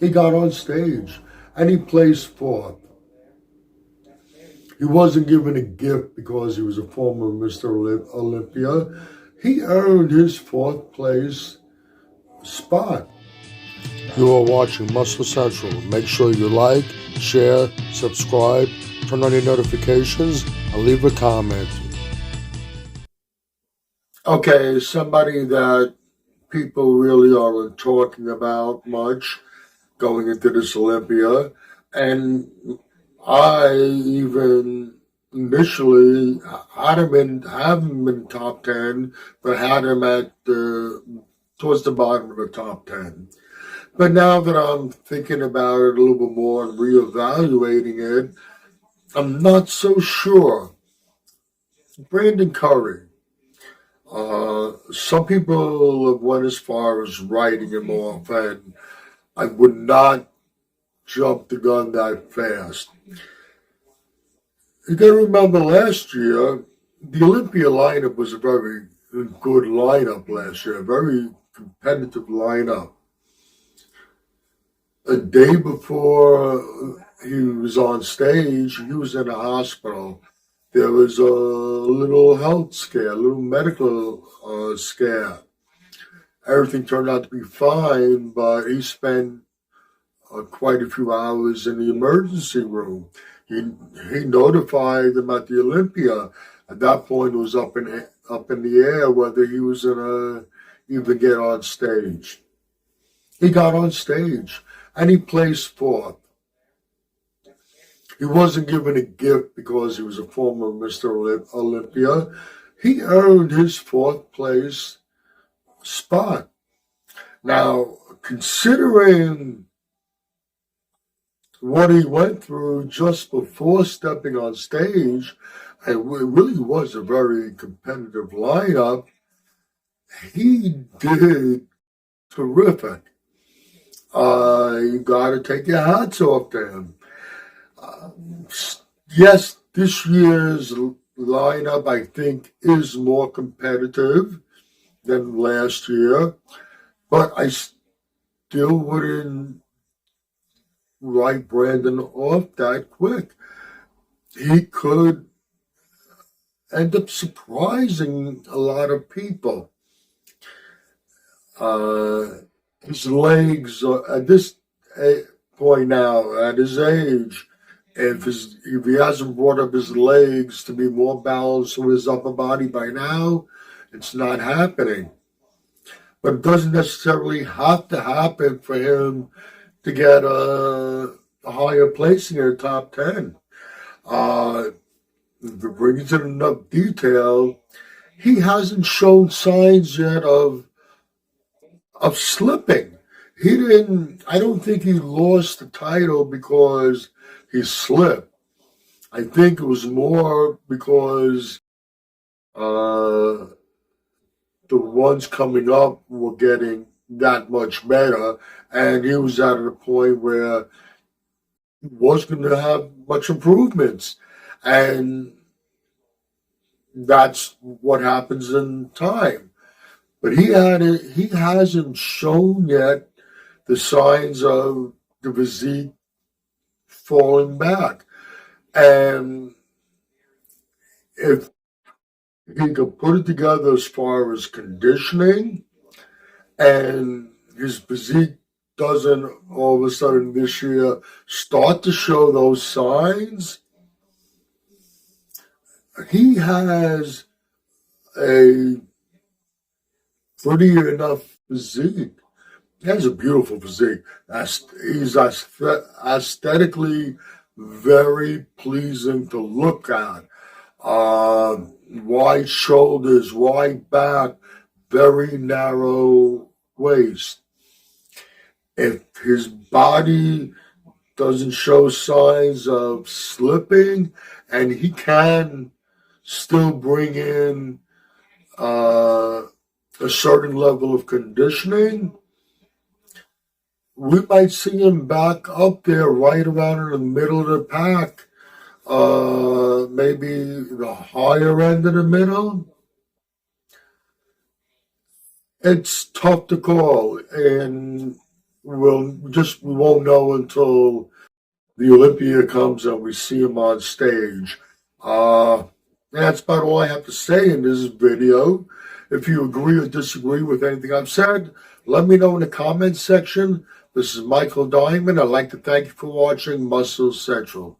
He got on stage and he placed fourth. He wasn't given a gift because he was a former Mr. Olympia. He earned his fourth place spot. You are watching Muscle Central. Make sure you like, share, subscribe, turn on your notifications, and leave a comment. Okay, somebody that people really aren't talking about much going into this Olympia, and I even initially haven't been top 10, but had him at towards the bottom of the top 10. But now that I'm thinking about it a little bit more and reevaluating it, I'm not so sure. Brandon Curry. Some people have went as far as writing him off, and I would not jump the gun that fast. You gotta remember last year, the Olympia lineup was a very good lineup last year, a very competitive lineup. A day before he was on stage, he was in a hospital. There was a little health scare, a little medical scare. Everything turned out to be fine, but he spent quite a few hours in the emergency room. He notified them at the Olympia. At that point, it was up in the air whether he was gonna even get on stage. He got on stage and he placed fourth. He wasn't given a gift because he was a former Mr. Olympia. He earned his fourth place spot. Now, considering what he went through just before stepping on stage, and it really was a very competitive lineup, he did terrific. You got to take your hats off to him. Yes, this year's lineup, I think, is more competitive than last year, but I still wouldn't write Brandon off that quick. He could end up surprising a lot of people. His legs, at this point now, at his age, if he hasn't brought up his legs to be more balanced with his upper body by now, it's not happening. But it doesn't necessarily have to happen for him to get a higher placing in the top 10. To bring it to enough detail, he hasn't shown signs yet of slipping. I don't think he lost the title because he slipped. I think it was more because the ones coming up were getting that much better, and he was at a point where he wasn't going to have much improvements. And that's what happens in time. But he hasn't shown yet the signs of the physique falling back. And if he could put it together as far as conditioning, and his physique doesn't all of a sudden this year start to show those signs, he has a pretty enough physique. He has a beautiful physique. He's aesthetically very pleasing to look at. Wide shoulders, wide back, very narrow waist. If his body doesn't show signs of slipping, and he can still bring in a certain level of conditioning, we might see him back up there right around in the middle of the pack, maybe the higher end of the middle. It's tough to call, and we won't know until the Olympia comes and we see him on stage. That's about all I have to say in this video. If you agree or disagree with anything I've said, let me know in the comments section. This is Michael Diamond. I'd like to thank you for watching Muscle Central.